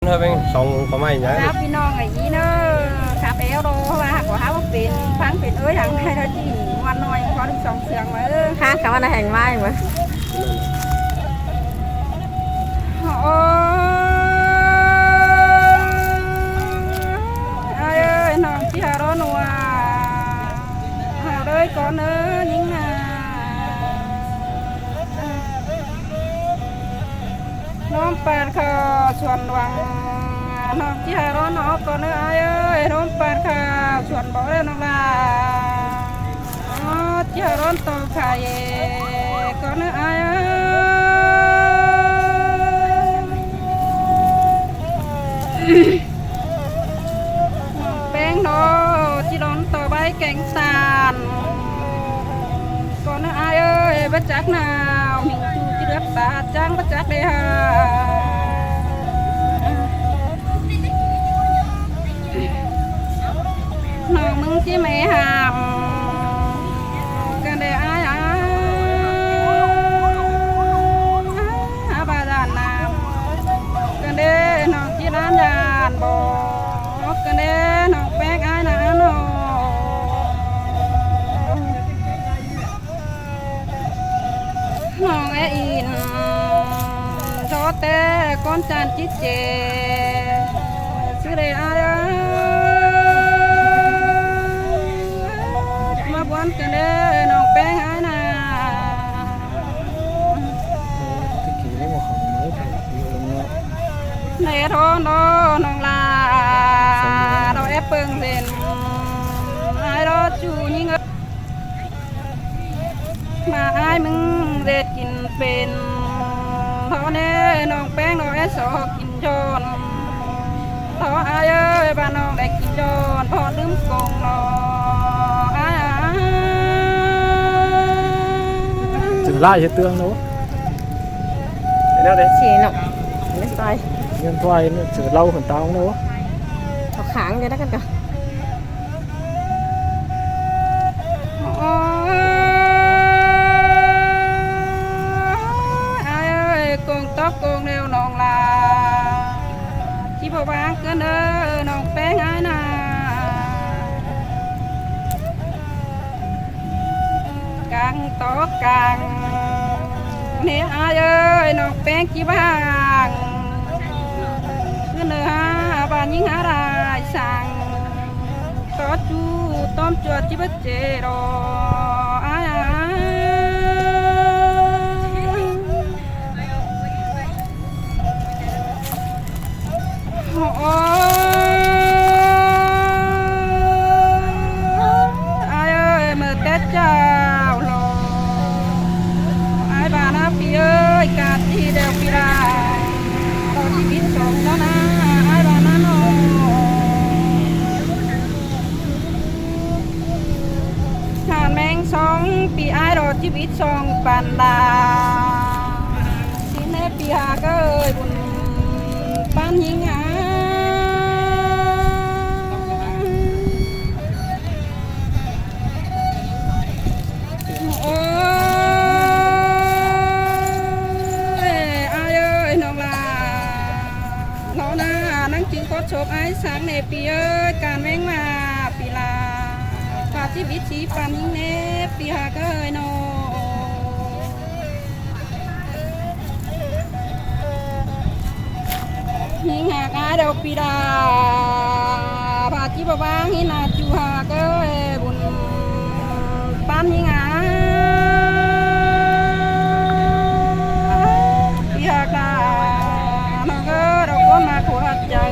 hơi bên sòng có mày nháพี่น้องไอ้ยี่เนอะขับเอลโรว่าหักว่าหาว่าเป็นฟังเป็นเอ้ยทางไทยเราที่วันน้อยพอถึงสองเสียงมาค่ะกับวันแห่งไม้เหมือนโอ้เอ้ยน้องที่หาร้อนว่าหาเลยก่อนเนอะยิ่งน่ะน้องแปดข้าชวนวังน้องที่หาร้อนน้องก่อนเนอะเอ้ยน้องแปดข้าชวนบอกเลยน้องลาที่หาร้อนต่อไข่ก่อนเนอะเอ้ยแป้งโนที่ร้อนต่อใบแกงสานก่อนเนอะเอ้ยบัจจักนาวมิงจูที่เลือกตาจังบัจจักเลยฮะน้องมึงที่ไม่ห้ามกันได้อ้ายบาดานน้ำกันได้น้องที่ร้านยานบอกกันได้น้องแป๊กอ้ายนะน้องน้องไออินโชเต้ก้อนจานจิเจชื่อได้อ้ายกันเด้อน้องแป้งหายนาในท้องน้องลาเราแอปเปิงเด่นไอ้รอจูยิ่งมาไอ้มึงเด็ดกินเป็นเท่านี้น้องแป้งเราแอสอกินจนเท่าไอ้เอ้ยบ้านน้องได้กินจนพอลืมกงรอchừng lại hết tương đâu đấy đấy chỉ nọ lấy tay nhân thoại chữ lâu hơn tao đâu họ kháng cái đóกันcả ai ơi con tóc con nêu non là chỉ bao bán cái nơ non bé ai nà càng to càng nè ai ơi non bé chỉ bán cái nơ ha bà những há ra sang có chú tôm chuột chỉ bắt chè rồi ai ai ơi mà tết chào lo ai bà na phi ơi cả thì đều phi ra tao chỉ biết sống đó na ai bà na nó hàn men song pi ai rồi chỉ biết song bàn đà xin hết pi hà cái ơi buồn ban nhing à ai ơi nó là nó na nắng chữ có chốt ai sáng này pi ơi càn men mà pi là và chỉ biết chỉ ban nhing nè pi hà cái ơi nó những hạt ai đâu pi đà và chỉ bảo bang như là chú hà cái buồn ban những á pi hạt là nó cái đâu có mà của hạt trời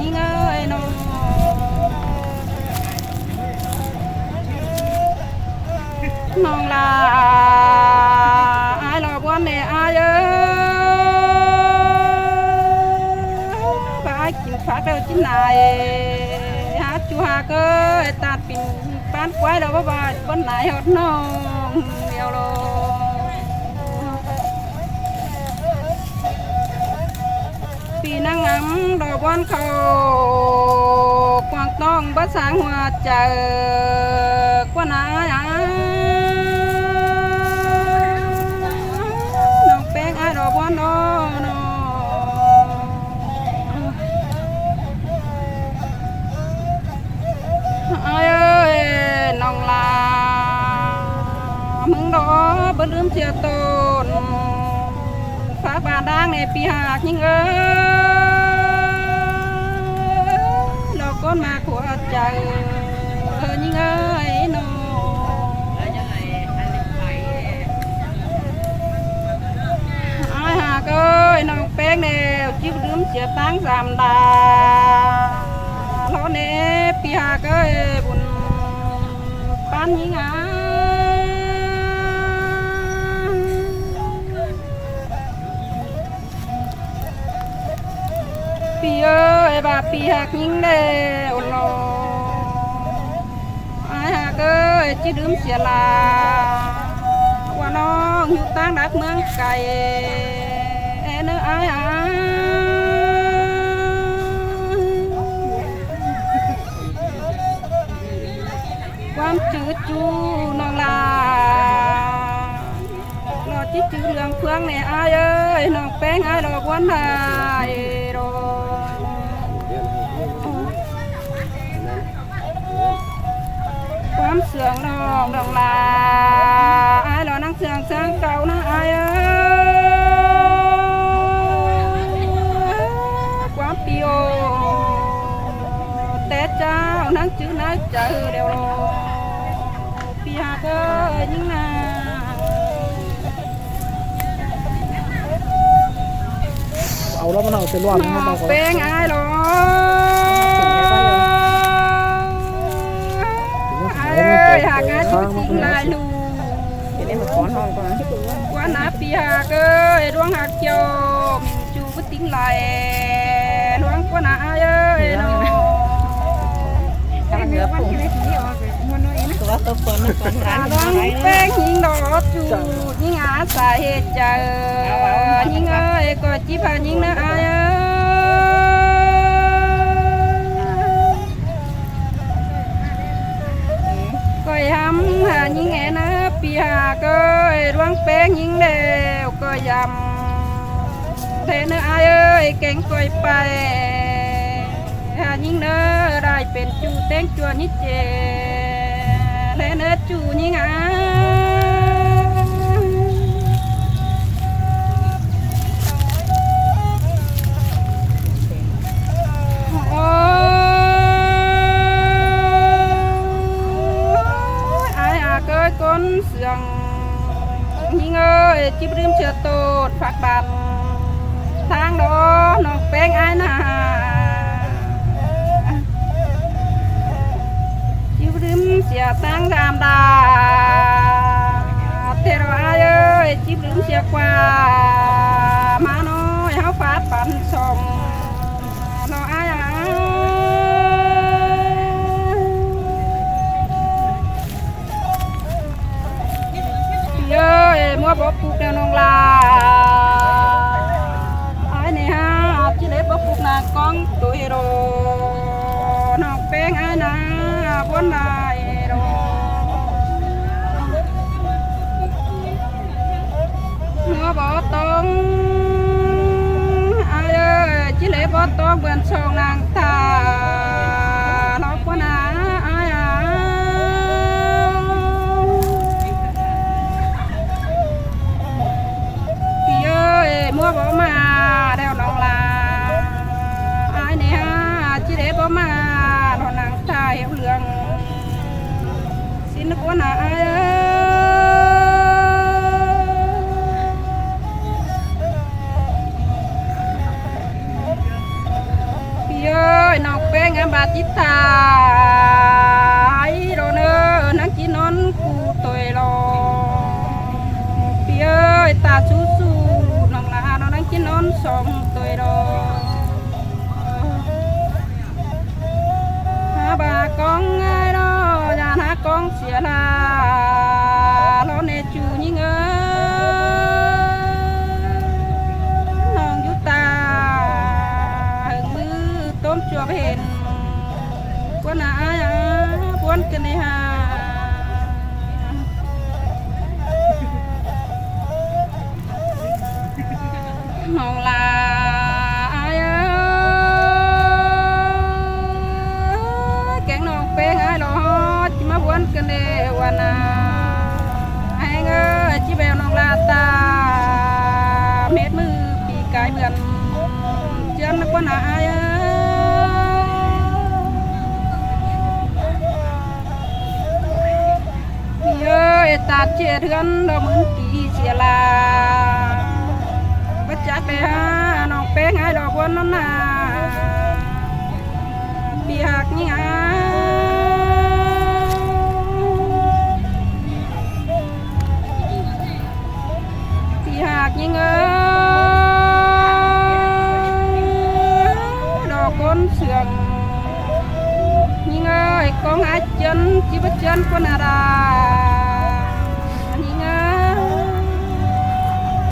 những ơi nó non là ai lo quan này ai ơi phát đâu chính này hát chú hà cơ tạt pin bán quái đâu bà bên này hot nó nhiều rồi pin nắng ấm đồ quan khâu quang tông bắt sáng hoa chờ quan ai nông bén ai đồ quan đó บ่ลืมเสียตนฝากบ้านดังในปีหากยิ่งเราก็มาขวดใจยิ่งน้องหากน้องแป้งแนวจิ้วลืมเสียตั้งสามดาเราเนปีหากบุญปานยิ่งปีบาปีหักยิ่งเด้อโลหักจิ้วลืมเสียลาว่าน้องอยู่ตั้งดักเมืองไก่เนื้อความจืดจูน้องลาเราจิจืดเรื่องเฟืองเนี่ยเอ้ยน้องแป้งดอกวันได้โรความเสื่องน้องดองลาเรานั่งเสื่องเสื่องเก่านะความเปียวแต่เจ้านั่งจืดนั่งเจอเดียวปีหากยิ่งนาเอาแล้วมันเอาไปรวมให้เราแป้งหรอหากงานจริงลายลูเดี๋ยวมาขอห้องก่อนว่านาปีหากร่วงหักโยมจูบติ้งลายร่วงกว่านาน้องกำลังเหลือผงตัวตัวคนตัวร้านร่วงแป้งยิงดอกจูยิงอาสาเหตุเจอยิงก็จีบยิงนะก็ยำหายิงนะปีหาก็ร่วงแป้งยิงเดียวก็ยำเทนเก่งก็ไปหายิงเนื้อได้เป็นจูเต้งจวนนิเจและเนื้อจูยิงก้นเสียงยิงจิบริมเชือโตดฝากบันทางดอนน้องแป้งนาจิบริมเสียตั้งดามดาเทรจิบริมเสียกว่ามาน้อยเฮาฟาดปันสมน้องมัวบ่ปลูกแนวน้องลาเนี่ยฮะจิเล็บบ่ปลูกนากองตัวเฮโรน้องแป้งนาบนนาเฮโรมัวบ่ตองจิเล็บบ่ตองเบือนช่องนางตาน้องบ่นามัวบ่มาเดวน้องลาเนี่ยจิเดบ่มาเรานางตายเหลืองสินกว่านาพี่น้องแป้งบาจิตาโรเนอนังกินนอนกูตัวรอพี่ตาสู้กินนอนสองตัวรอหาบากองง่ายรอยานหากองเสียลาเราเนจูยิ่งน้องยุตาหึงมือต้มจัวเห็นกว่านาบวนกันในหาน้องลาแกงน้องเป้งหรอจิมาบวนกันเดวนาให้เงยจิแวว ำเม็ดมือปีกายเบือนเจียนนักว่านาเอ้ยตาเจียเถือนดอกมือตีเสียลาบัดจักไปหาน้องแป้งให้ดอกวันนั้นนาปีหักยิ่งปีหักยิ่งดอกก้นเสื่องยิ่งกองหาจนจีบจนคนอะไร